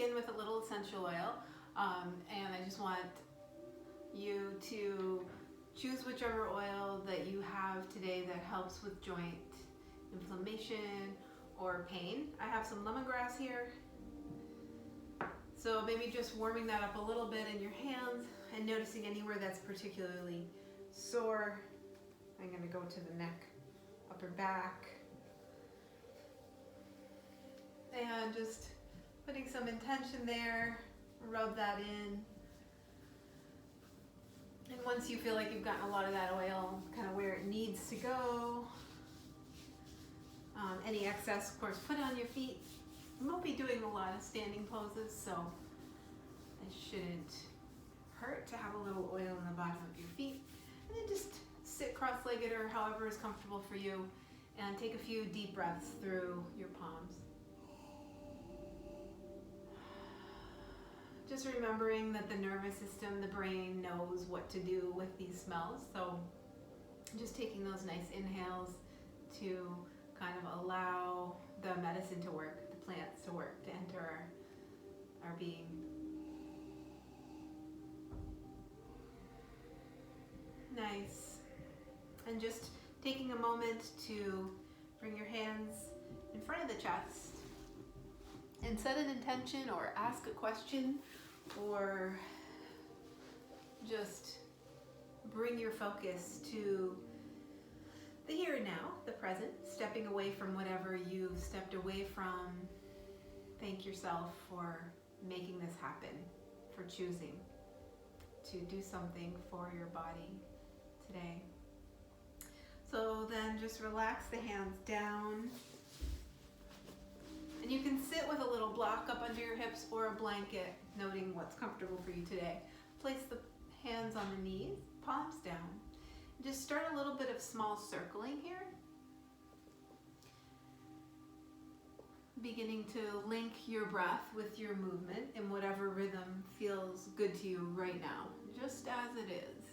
begin with a little essential oil, and I just want you to choose whichever oil that you have today that helps with joint inflammation or pain. I have some lemongrass here, so maybe just warming that up a little bit in your hands and noticing anywhere that's particularly sore. I'm going to go to the neck, upper back, and just putting some intention there. Rub that in. And once you feel like you've gotten a lot of that oil kind of where it needs to go, any excess, of course, put it on your feet. You won't be doing a lot of standing poses, so it shouldn't hurt to have a little oil in the bottom of your feet. And then just sit cross-legged or however is comfortable for you, and take a few deep breaths through your palms. Just remembering that the nervous system, the brain knows what to do with these smells. So just taking those nice inhales to kind of allow the medicine to work, the plants to work, to enter our being. Nice. And just taking a moment to bring your hands in front of the chest and set an intention or ask a question, or just bring your focus to the here and now, the present, stepping away from whatever you've stepped away from. Thank yourself for making this happen, for choosing to do something for your body today. So then just relax the hands down. And you can sit with a little block up under your hips or a blanket, noting what's comfortable for you today. Place the hands on the knees, palms down. Just start a little bit of small circling here. Beginning to link your breath with your movement in whatever rhythm feels good to you right now, just as it is.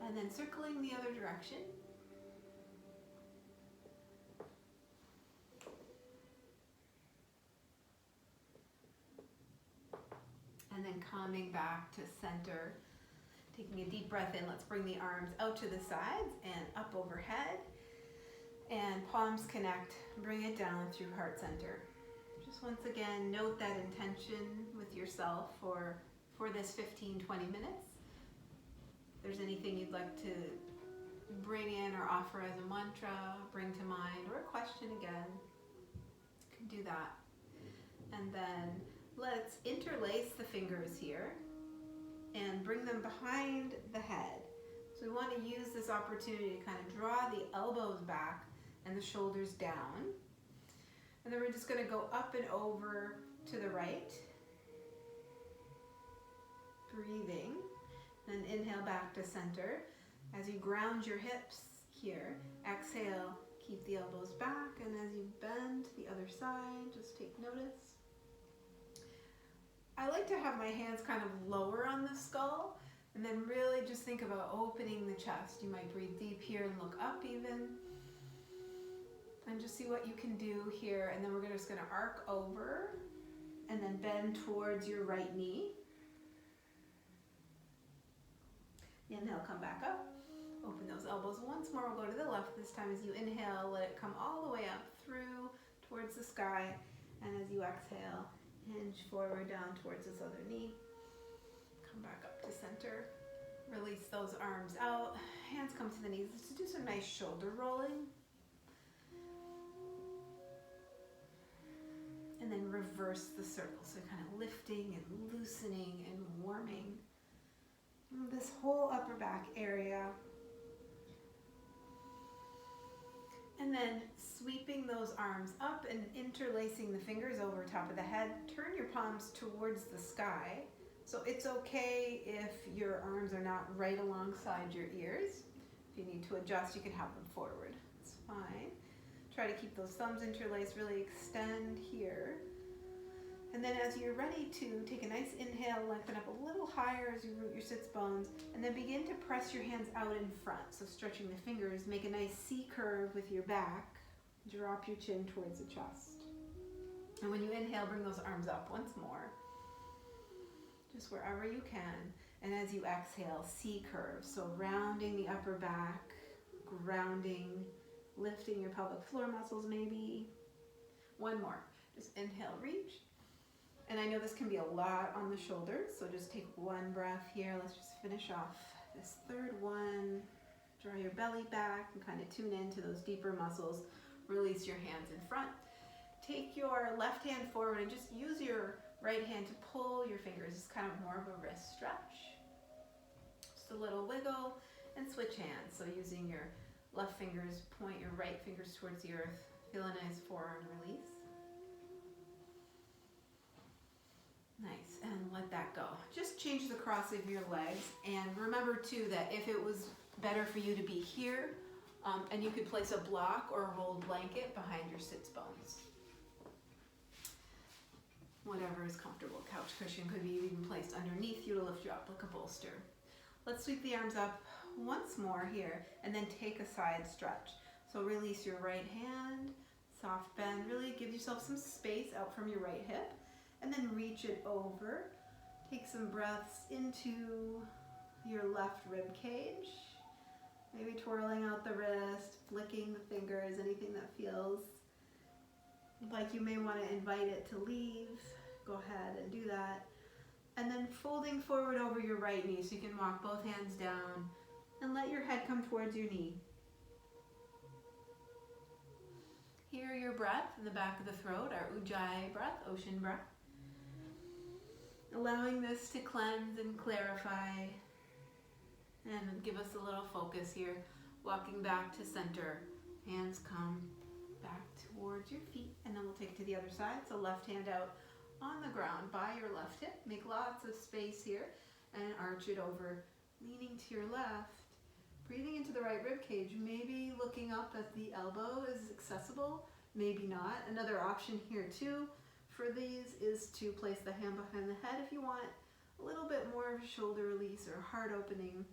And then circling the other direction. And then coming back to center, taking a deep breath in. Let's bring the arms out to the sides and up overhead. And palms connect, bring it down through heart center. Just once again, note that intention with yourself for this 15-20 minutes. If there's anything you'd like to bring in or offer as a mantra, bring to mind, or a question again, you can do that. And then let's interlace the fingers here and bring them behind the head. So we want to use this opportunity to kind of draw the elbows back and the shoulders down. And then we're just going to go up and over to the right. Breathing. Then inhale back to center. As you ground your hips here, exhale, keep the elbows back. And as you bend to the other side, just take notice. I like to have my hands kind of lower on the skull, and then really just think about opening the chest. You might breathe deep here and look up even. And just see what you can do here. And then we're just going to arc over and then bend towards your right knee. Inhale, come back up. Open those elbows once more. We'll go to the left this time. As you inhale, let it come all the way up through towards the sky. And as you exhale, hinge forward down towards this other knee. Come back up to center. Release those arms out. Hands come to the knees. Let's do some nice shoulder rolling. And then reverse the circle. So kind of lifting and loosening and warming this whole upper back area. And then sweeping those arms up and interlacing the fingers over top of the head. Turn your palms towards the sky. So it's okay if your arms are not right alongside your ears. If you need to adjust, you can have them forward. It's fine. Try to keep those thumbs interlaced, really extend here. And then as you're ready to take a nice inhale, lengthen up a little higher as you root your sits bones, and then begin to press your hands out in front. So stretching the fingers, make a nice C curve with your back. Drop your chin towards the chest. And when you inhale, bring those arms up once more, just wherever you can. And as you exhale, C curve. So rounding the upper back, grounding, lifting your pelvic floor muscles maybe. One more. Just inhale, reach. And I know this can be a lot on the shoulders, so just take one breath here. Let's just finish off this third one. Draw your belly back and kind of tune into those deeper muscles. Release your hands in front. Take your left hand forward and just use your right hand to pull your fingers. It's kind of more of a wrist stretch. Just a little wiggle and switch hands. So using your left fingers, point your right fingers towards the earth. Feel a nice forearm release. Nice, and let that go. Just change the cross of your legs, and remember too that if it was better for you to be here, and you could place a block or a rolled blanket behind your sits bones. Whatever is comfortable. Couch cushion could be even placed underneath you to lift you up like a bolster. Let's sweep the arms up once more here, and then take a side stretch. So release your right hand, soft bend, really give yourself some space out from your right hip. And then reach it over. Take some breaths into your left rib cage. Maybe twirling out the wrist, flicking the fingers, anything that feels like you may want to invite it to leave. Go ahead and do that. And then folding forward over your right knee so you can walk both hands down and let your head come towards your knee. Hear your breath in the back of the throat, our Ujjayi breath, ocean breath. Allowing this to cleanse and clarify and give us a little focus here. Walking back to center. Hands come back towards your feet, and then we'll take it to the other side. So left hand out on the ground by your left hip. Make lots of space here and arch it over, leaning to your left. Breathing into the right rib cage. Maybe looking up at the elbow is accessible, maybe not. Another option here too for these is to place the hand behind the head if you want a little bit more of a shoulder release or heart opening.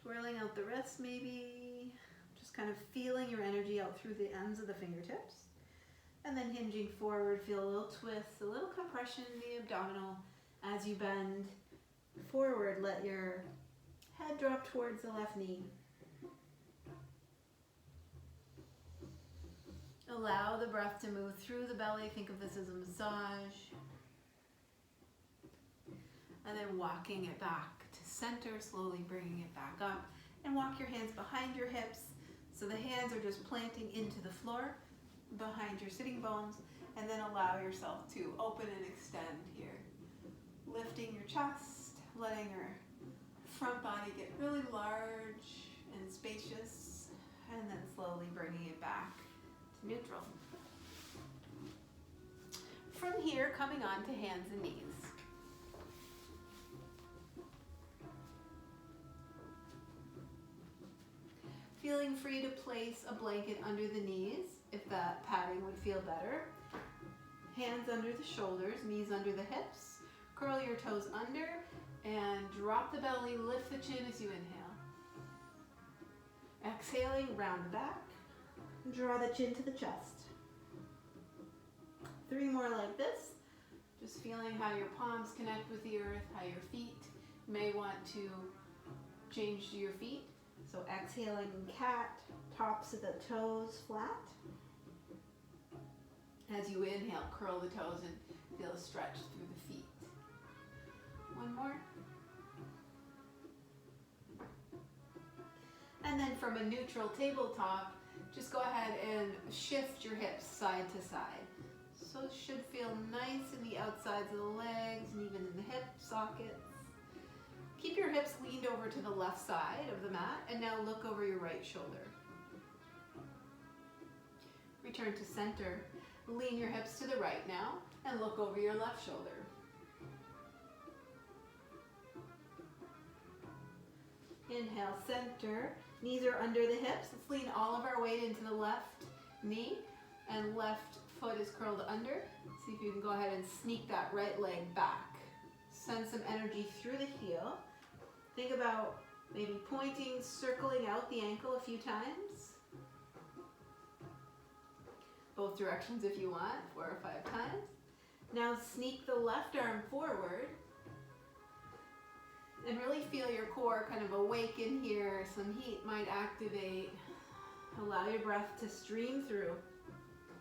Twirling out the wrist maybe, just kind of feeling your energy out through the ends of the fingertips. And then hinging forward, feel a little twist, a little compression in the abdominal. As you bend forward, let your head drop towards the left knee. Allow the breath to move through the belly. Think of this as a massage. And then walking it back to center, slowly bringing it back up. And walk your hands behind your hips. So the hands are just planting into the floor behind your sitting bones. And then allow yourself to open and extend here. Lifting your chest, letting your front body get really large and spacious. And then slowly bringing it back to neutral. From here, coming on to hands and knees. Feeling free to place a blanket under the knees if that padding would feel better. Hands under the shoulders, knees under the hips. Curl your toes under and drop the belly, lift the chin as you inhale. Exhaling, round the back. Draw the chin to the chest. 3 more like this. Just feeling how your palms connect with the earth, how your feet may want to change to your feet. So exhaling cat, tops of the toes flat. As you inhale, curl the toes and feel a stretch through the feet. One more. And then from a neutral tabletop, just go ahead and shift your hips side to side. So it should feel nice in the outsides of the legs and even in the hip sockets. Keep your hips leaned over to the left side of the mat, and now look over your right shoulder. Return to center. Lean your hips to the right now, and look over your left shoulder. Inhale, center. Knees are under the hips. Let's lean all of our weight into the left knee, and left foot is curled under. See if you can go ahead and sneak that right leg back. Send some energy through the heel. Think about maybe pointing, circling out the ankle a few times. both directions if you want, 4 or 5 times. Now sneak the left arm forward and really feel your core kind of awaken here. Some heat might activate. Allow your breath to stream through.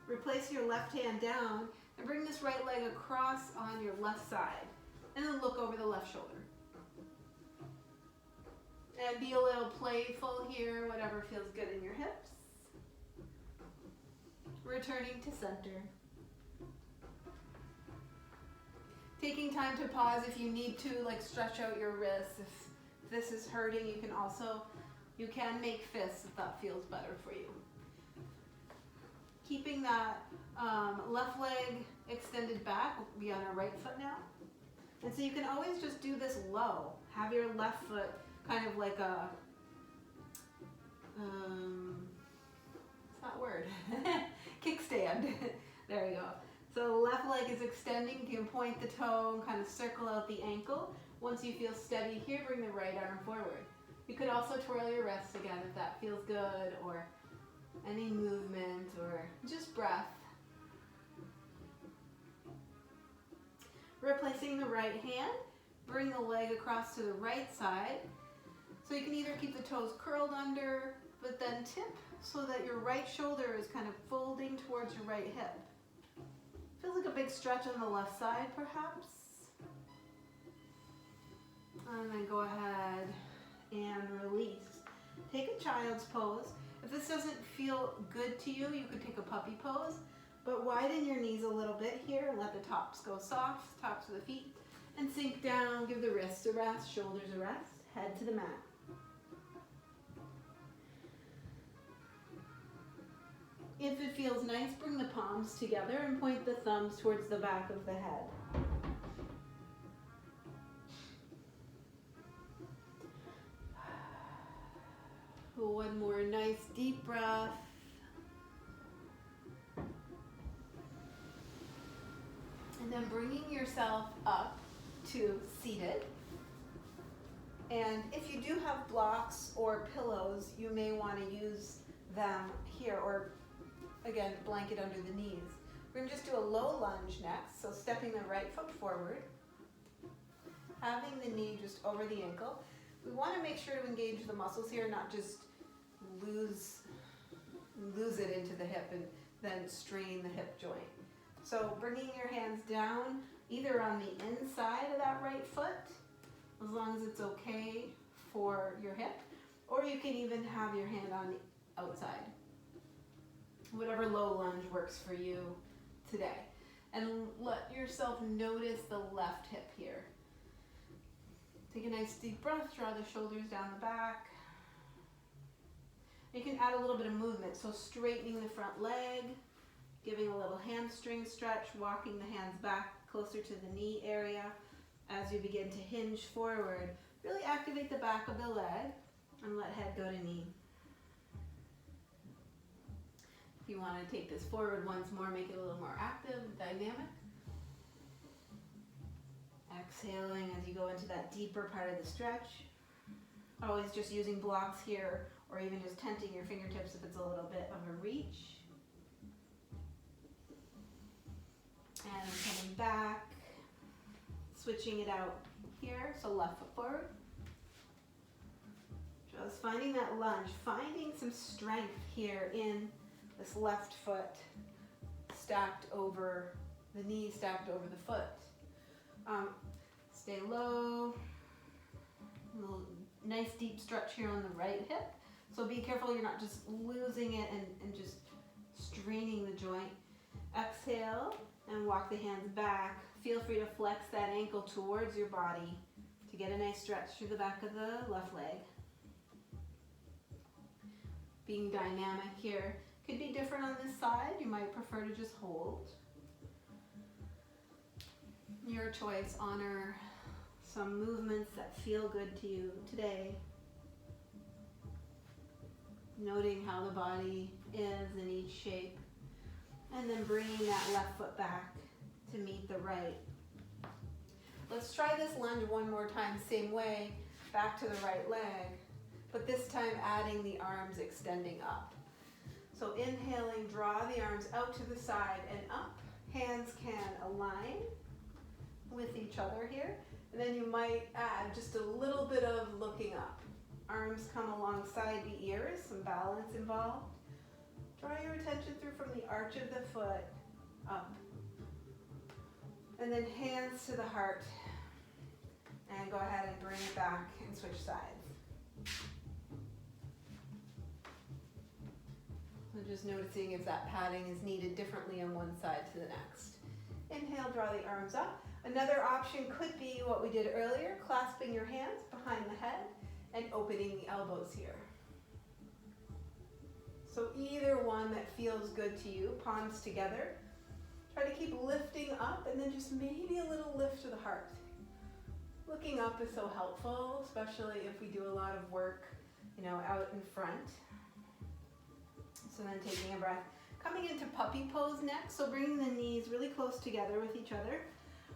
Replace your left hand down and bring this right leg across on your left side. And then look over the left shoulder. And be a little playful here, whatever feels good in your hips. Returning to center. Taking time to pause if you need to, like stretch out your wrists. If this is hurting, you can make fists if that feels better for you. Keeping that left leg extended back, we'll be on our right foot now. And so you can always just do this low. Have your left foot kind of like a, what's that word? Kickstand. There you go. So the left leg is extending. You can point the toe and kind of circle out the ankle. Once you feel steady here, bring the right arm forward. You could also twirl your wrists again if that feels good, or any movement, or just breath. Replacing the right hand, bring the leg across to the right side. So you can either keep the toes curled under, but then tip so that your right shoulder is kind of folding towards your right hip. Feels like a big stretch on the left side, perhaps. And then go ahead and release. Take a child's pose. If this doesn't feel good to you, you could take a puppy pose, but widen your knees a little bit here and let the tops go soft, tops of the feet, and sink down. Give the wrists a rest, shoulders a rest, head to the mat. If it feels nice, bring the palms together and point the thumbs towards the back of the head. One more nice deep breath. And then bringing yourself up to seated. And if you do have blocks or pillows, you may want to use them here, or again, blanket under the knees. We're going to just do a low lunge next, so stepping the right foot forward, having the knee just over the ankle. We want to make sure to engage the muscles here, not just lose it into the hip and then strain the hip joint. So bringing your hands down either on the inside of that right foot, as long as it's okay for your hip, or you can even have your hand on the outside. Whatever low lunge works for you today. And let yourself notice the left hip here. Take a nice deep breath, draw the shoulders down the back. You can add a little bit of movement, so straightening the front leg, giving a little hamstring stretch, walking the hands back closer to the knee area as you begin to hinge forward. Really activate the back of the leg and let head go to knee. If you want to take this forward once more, make it a little more active, dynamic. Exhaling as you go into that deeper part of the stretch. Always just using blocks here, or even just tenting your fingertips if it's a little bit of a reach. And coming back, switching it out here, so left foot forward. Just finding that lunge, finding some strength here in this left foot stacked over the knee, stacked over the foot. Stay low. A little nice deep stretch here on the right hip. So be careful you're not just losing it and just straining the joint. Exhale and walk the hands back. Feel free to flex that ankle towards your body to get a nice stretch through the back of the left leg. Being dynamic here. Could be different on this side. You might prefer to just hold. Your choice. Honor some movements that feel good to you today. Noting how the body is in each shape. And then bringing that left foot back to meet the right. Let's try this lunge one more time, same way, back to the right leg, but this time adding the arms extending up. So inhaling, draw the arms out to the side and up. Hands can align with each other here. And then you might add just a little bit of looking up. Arms come alongside the ears, some balance involved. Draw your attention through from the arch of the foot up. And then hands to the heart. And go ahead and bring it back and switch sides. So just noticing if that padding is needed differently on one side to the next. Inhale, draw the arms up. Another option could be what we did earlier, clasping your hands behind the head and opening the elbows here. So either one that feels good to you, palms together. Try to keep lifting up and then just maybe a little lift to the heart. Looking up is so helpful, especially if we do a lot of work, out in front. So then taking a breath. Coming into puppy pose next, so bringing the knees really close together with each other.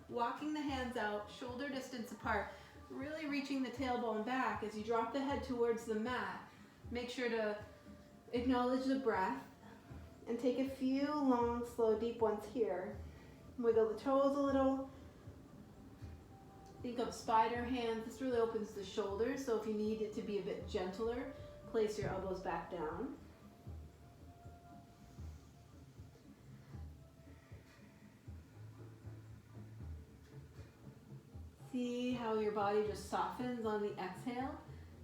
Walking the hands out, shoulder distance apart. Really reaching the tailbone back as you drop the head towards the mat. Make sure to acknowledge the breath and take a few long, slow, deep ones here. Wiggle the toes a little. Think of spider hands. This really opens the shoulders, so if you need it to be a bit gentler, place your elbows back down. See how your body just softens on the exhale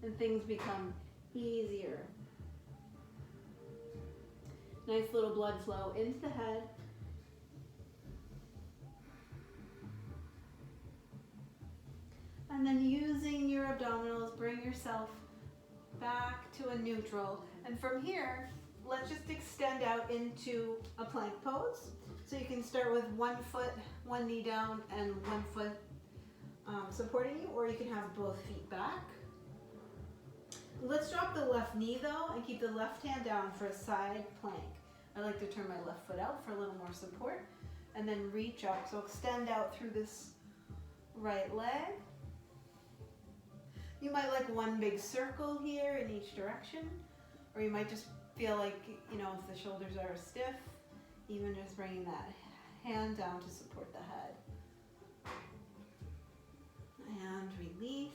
and things become easier. Nice little blood flow into the head. And then using your abdominals, bring yourself back to a neutral. And from here, let's just extend out into a plank pose. So you can start with one foot, one knee down, and one foot supporting you, or you can have both feet back. Let's drop the left knee though and keep the left hand down for a side plank. I like to turn my left foot out for a little more support and then reach up. So extend out through this right leg. You might like one big circle here in each direction, or you might just feel like, if the shoulders are stiff, even just bringing that hand down to support the head. And release.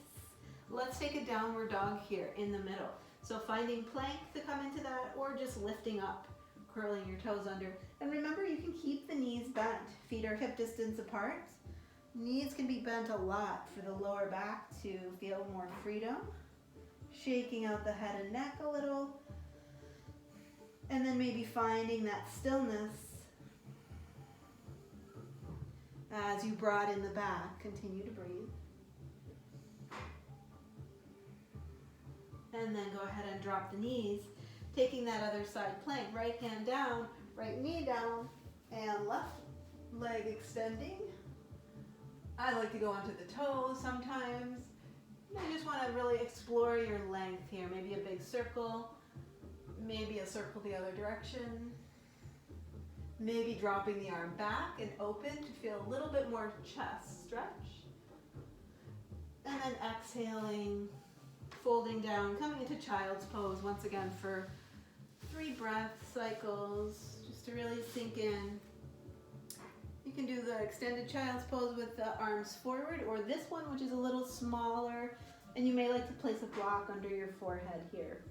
Let's take a downward dog here in the middle. So finding plank to come into that, or just lifting up, curling your toes under. And remember, you can keep the knees bent. Feet are hip distance apart. Knees can be bent a lot for the lower back to feel more freedom. Shaking out the head and neck a little. And then maybe finding that stillness as you broaden the back. Continue to breathe. And then go ahead and drop the knees, taking that other side plank. Right hand down, right knee down, and left leg extending. I like to go onto the toes sometimes. I just want to really explore your length here. Maybe a big circle, maybe a circle the other direction. Maybe dropping the arm back and open to feel a little bit more chest stretch. And then exhaling, folding down, coming into child's pose once again for 3 breath cycles, just to really sink in. You can do the extended child's pose with the arms forward, or this one, which is a little smaller, and you may like to place a block under your forehead here.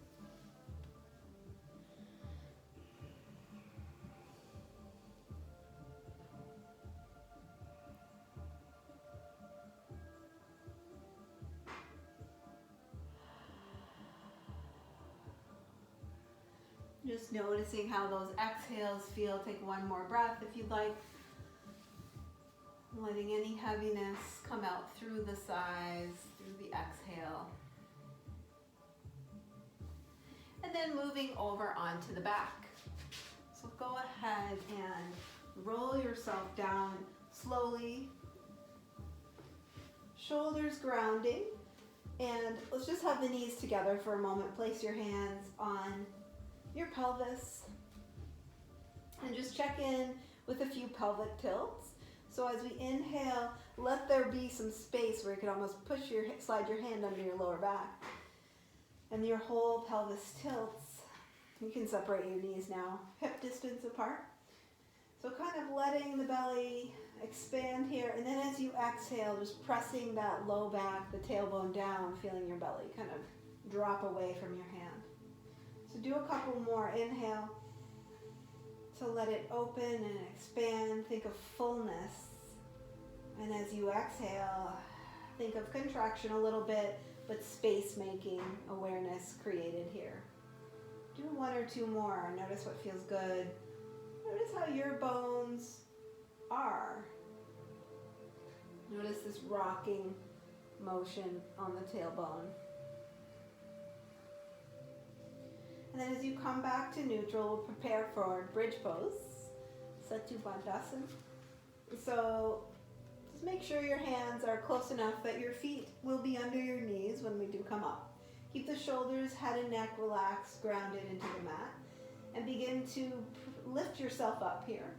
Just noticing how those exhales feel. Take one more breath if you'd like. Letting any heaviness come out through the sides, through the exhale. And then moving over onto the back. So go ahead and roll yourself down slowly. Shoulders grounding. And let's just have the knees together for a moment. Place your hands on your pelvis. And just check in with a few pelvic tilts. So as we inhale, let there be some space where you can almost slide your hand under your lower back. And your whole pelvis tilts. You can separate your knees now, hip distance apart. So kind of letting the belly expand here, and then as you exhale, just pressing that low back, the tailbone down, feeling your belly kind of drop away from your hand. So do a couple more. Inhale to let it open and expand. Think of fullness. And as you exhale, think of contraction a little bit, but space-making awareness created here. Do one or two more. Notice what feels good. Notice how your bones are. Notice this rocking motion on the tailbone. And then as you come back to neutral, we'll prepare for bridge pose, Setu Bandhasan. So just make sure your hands are close enough that your feet will be under your knees when we do come up. Keep the shoulders, head and neck relaxed, grounded into the mat. And begin to lift yourself up here.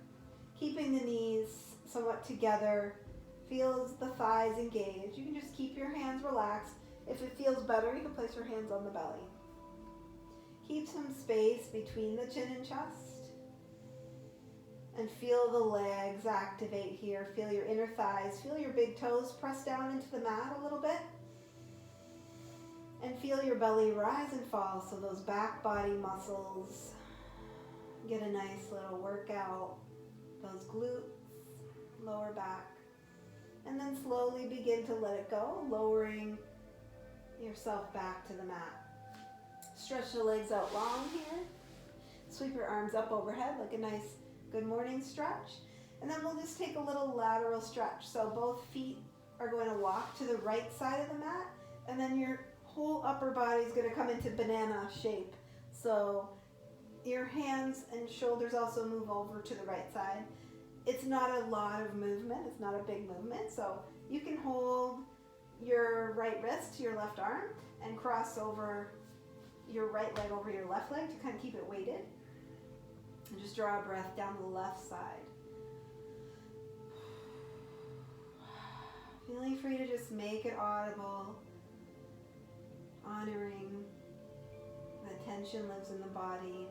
Keeping the knees somewhat together. Feels the thighs engaged. You can just keep your hands relaxed. If it feels better, you can place your hands on the belly. Keep some space between the chin and chest. And feel the legs activate here. Feel your inner thighs. Feel your big toes press down into the mat a little bit. And feel your belly rise and fall, so those back body muscles get a nice little workout. Those glutes, lower back. And then slowly begin to let it go, lowering yourself back to the mat. Stretch the legs out long here. Sweep your arms up overhead like a nice good morning stretch. And then we'll just take a little lateral stretch. So both feet are going to walk to the right side of the mat, and then your whole upper body is going to come into banana shape. So your hands and shoulders also move over to the right side. It's not a lot of movement. It's not a big movement. So you can hold your right wrist to your left arm and cross over your right leg over your left leg to kind of keep it weighted. And just draw a breath down the left side. Feeling free to just make it audible. Honoring that tension lives in the body.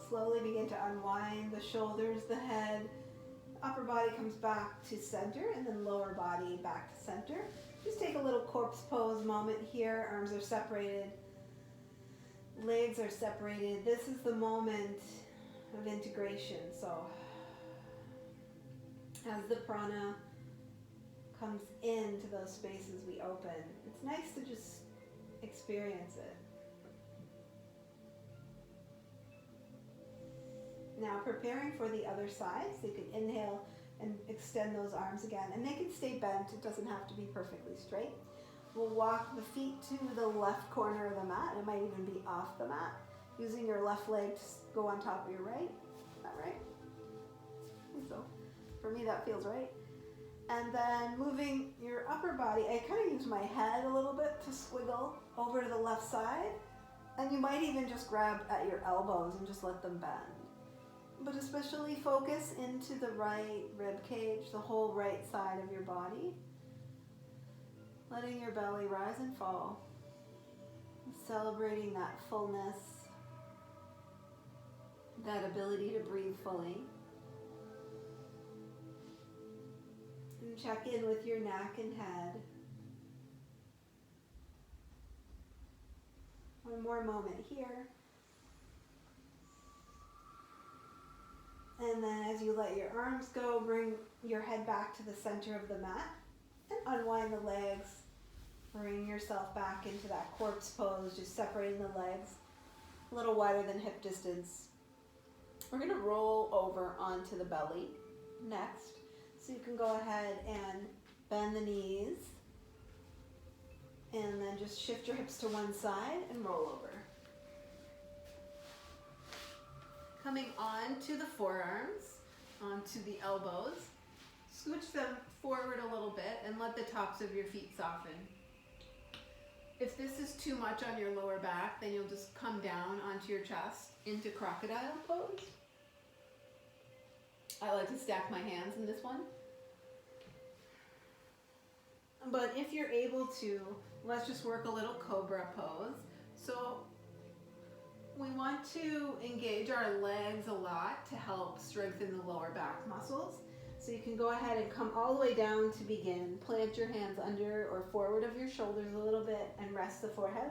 Slowly begin to unwind the shoulders, the head. Upper body comes back to center, and then lower body back to center. Just take a little corpse pose moment here. Arms are separated. Legs are separated. This is the moment of integration. So as the prana comes into those spaces we open, it's nice to just experience it. Now preparing for the other side, so you can inhale and extend those arms again, and they can stay bent. It doesn't have to be perfectly straight. We'll walk the feet to the left corner of the mat. It might even be off the mat. Using your left leg to go on top of your right. Is that right? I think so. For me, that feels right. And then moving your upper body, I kind of use my head a little bit to squiggle over to the left side. And you might even just grab at your elbows and just let them bend. But especially focus into the right rib cage, the whole right side of your body. Letting your belly rise and fall. Celebrating that fullness, that ability to breathe fully. And check in with your neck and head. One more moment here. And then as you let your arms go, bring your head back to the center of the mat and unwind the legs. Bring yourself back into that corpse pose, just separating the legs a little wider than hip distance. We're going to roll over onto the belly next. So you can go ahead and bend the knees and then just shift your hips to one side and roll over. Coming on to the forearms, onto the elbows. Scooch them forward a little bit and let the tops of your feet soften. If this is too much on your lower back, then you'll just come down onto your chest into crocodile pose. I like to stack my hands in this one. But if you're able to, let's just work a little cobra pose. So We want to engage our legs a lot to help strengthen the lower back muscles. So you can go ahead and come all the way down to begin. Plant your hands under or forward of your shoulders a little bit and rest the forehead.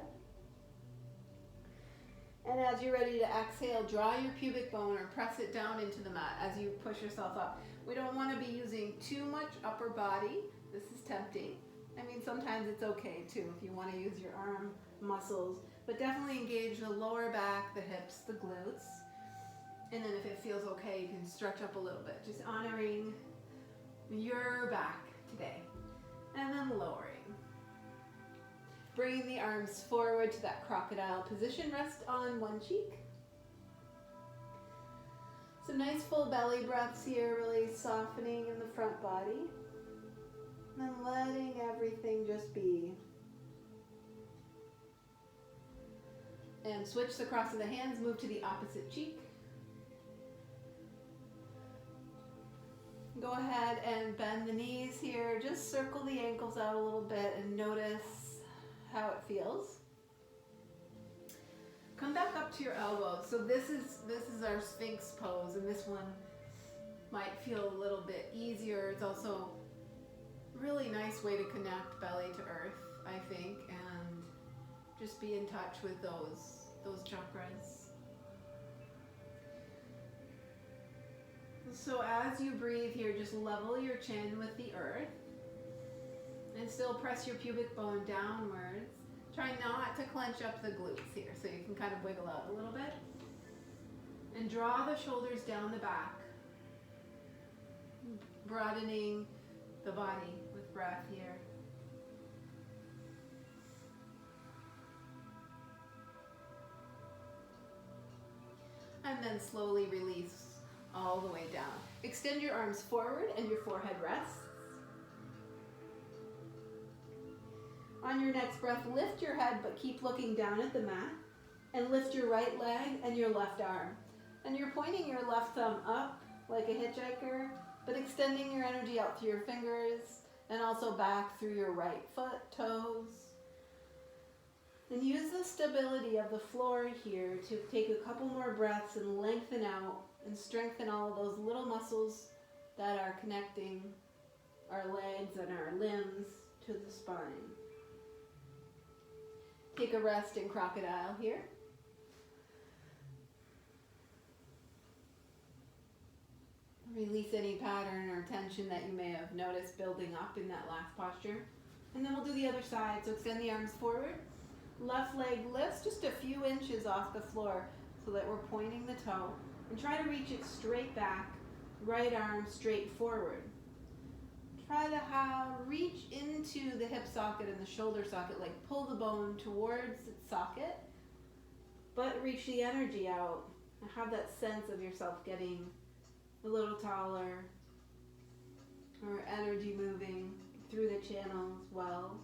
And as you're ready to exhale, draw your pubic bone or press it down into the mat as you push yourself up. We don't want to be using too much upper body. This is tempting. I mean, sometimes it's okay too if you want to use your arm muscles, but definitely engage the lower back, the hips, the glutes. And then if it feels okay, you can stretch up a little bit, just honoring your back today. And then lowering. Bringing the arms forward to that crocodile position, rest on one cheek. Some nice full belly breaths here, really softening in the front body. And then letting everything just be. And switch the cross of the hands, move to the opposite cheek. Go ahead and bend the knees here. Just circle the ankles out a little bit and notice how it feels. Come back up to your elbows. So this is our Sphinx pose, and this one might feel a little bit easier. It's also a really nice way to connect belly to earth, I think, and just be in touch with those chakras. So as you breathe here, just level your chin with the earth and still press your pubic bone downwards. Try not to clench up the glutes here, so you can kind of wiggle out a little bit. And draw the shoulders down the back, broadening the body with breath here. And then slowly release all the way down. Extend your arms forward and your forehead rests. On your next breath, lift your head but keep looking down at the mat, and lift your right leg and your left arm. And you're pointing your left thumb up like a hitchhiker, but extending your energy out through your fingers and also back through your right foot, toes. And use the stability of the floor here to take a couple more breaths and lengthen out and strengthen all of those little muscles that are connecting our legs and our limbs to the spine. Take a rest in crocodile here. Release any pattern or tension that you may have noticed building up in that last posture. And then we'll do the other side. So extend the arms forward. Left leg lifts just a few inches off the floor so that we're pointing the toe. And try to reach it straight back. Right arm straight forward. Try to reach into the hip socket and the shoulder socket, like pull the bone towards its socket, but reach the energy out and have that sense of yourself getting a little taller, or energy moving through the channels well.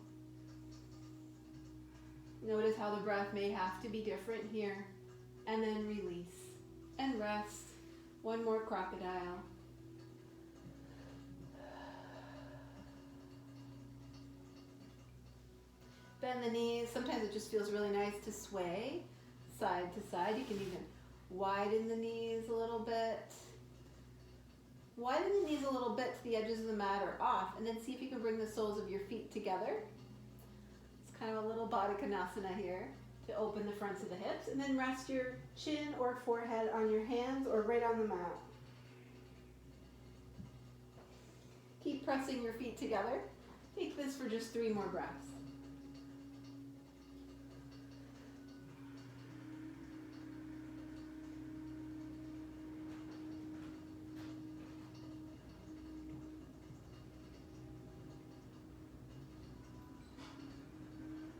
Notice how the breath may have to be different here, and then release and rest. One more crocodile. Bend the knees. Sometimes it just feels really nice to sway side to side. You can even widen the knees a little bit. Widen the knees a little bit to the edges of the mat or off, and then see if you can bring the soles of your feet together. It's kind of a little Baddha Konasana here to open the fronts of the hips, and then rest your chin or forehead on your hands or right on the mat. Keep pressing your feet together. Take this for just 3 more breaths.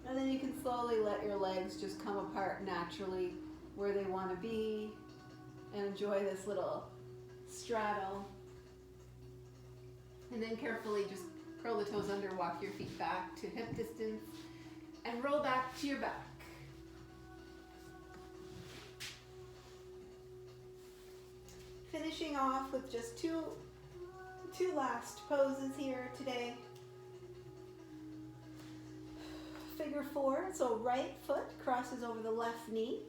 And then you can slowly let your legs just come apart naturally where they want to be and enjoy this little straddle. And then carefully just curl the toes under, walk your feet back to hip distance, and roll back to your back. Finishing off with just two last poses here today. Figure 4, so right foot crosses over the left knee.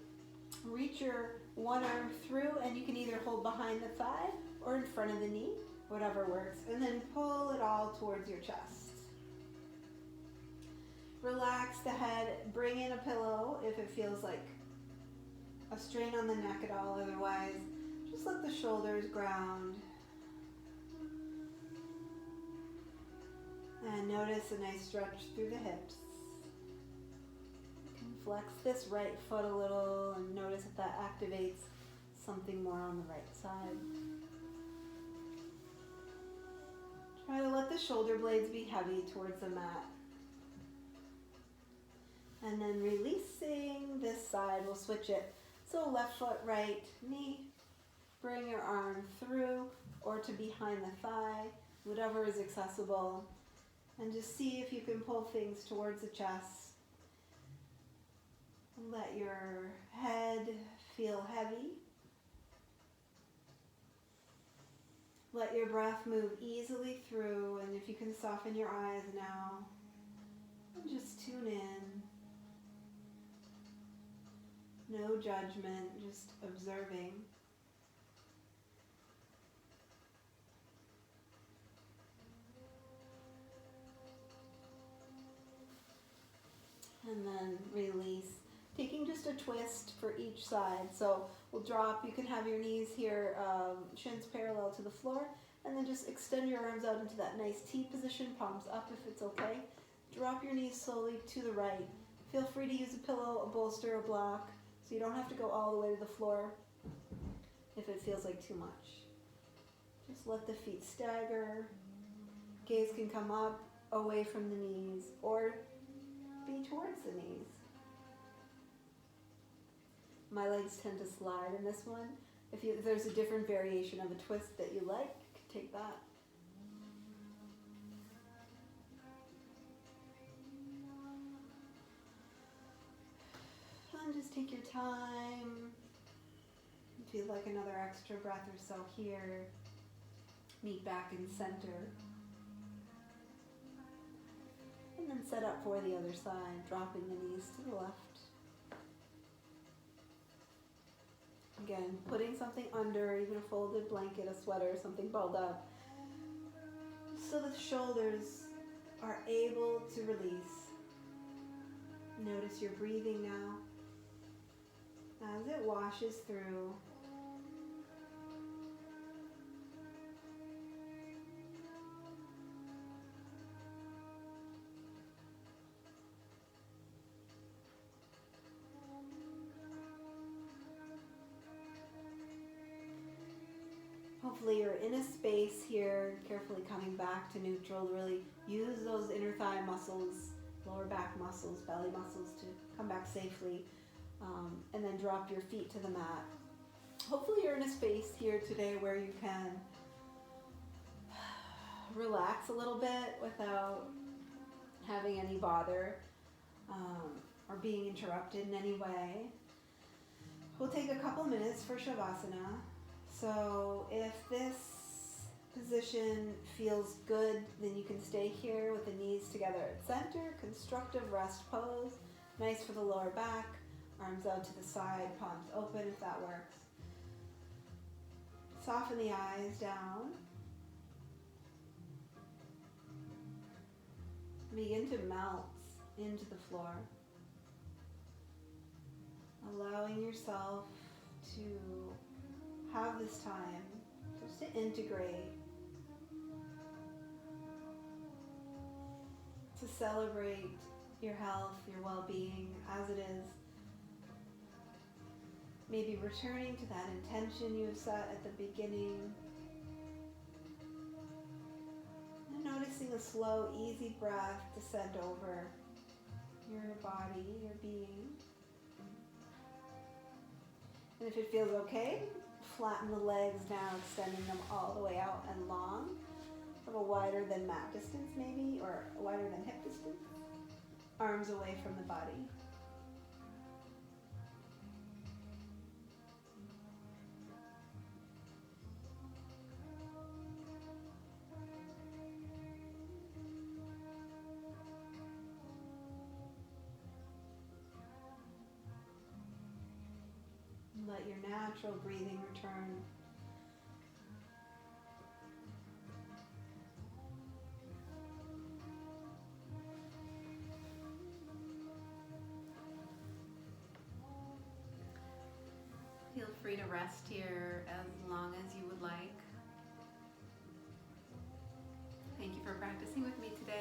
Reach your one arm through, and you can either hold behind the thigh or in front of the knee, whatever works, and then pull it all towards your chest. Relax the head, bring in a pillow if it feels like a strain on the neck at all. Otherwise, just let the shoulders ground. And notice a nice stretch through the hips. You can flex this right foot a little and notice if that activates something more on the right side. Try to let the shoulder blades be heavy towards the mat. And then releasing this side, we'll switch it. So left foot, right knee, bring your arm through or to behind the thigh, whatever is accessible. And just see if you can pull things towards the chest. Let your head feel heavy. Let your breath move easily through, and if you can soften your eyes now, and just tune in. No judgment, just observing. And then release, taking just a twist for each side. So we'll drop, you can have your knees here, shins parallel to the floor, and then just extend your arms out into that nice T position, palms up if it's okay. Drop your knees slowly to the right. Feel free to use a pillow, a bolster, a block, so you don't have to go all the way to the floor if it feels like too much. Just let the feet stagger. Gaze can come up, away from the knees, or be towards the knees. My legs tend to slide in this one. If there's a different variation of a twist that you like, you can take that. And just take your time. If you'd like another extra breath or so here, meet back in center. And then set up for the other side, dropping the knees to the left. Again, putting something under, even a folded blanket, a sweater, something balled up, so the shoulders are able to release. Notice your breathing now as it washes through. Hopefully you're in a space here, carefully coming back to neutral. Really use those inner thigh muscles, lower back muscles, belly muscles to come back safely. And then drop your feet to the mat. Hopefully you're in a space here today where you can relax a little bit without having any bother or being interrupted in any way. We'll take a couple minutes for Shavasana. So if this position feels good, then you can stay here with the knees together at center, constructive rest pose, nice for the lower back, arms out to the side, palms open if that works. Soften the eyes down. Begin to melt into the floor, allowing yourself to have this time just to integrate, to celebrate your health, your well-being as it is. Maybe returning to that intention you have set at the beginning. And noticing a slow, easy breath descend over your body, your being. And if it feels okay, flatten the legs now, extending them all the way out and long. Have a wider than mat distance maybe, or wider than hip distance. Arms away from the body. let your natural breathing return. Feel free to rest here as long as you would like. Thank you for practicing with me today.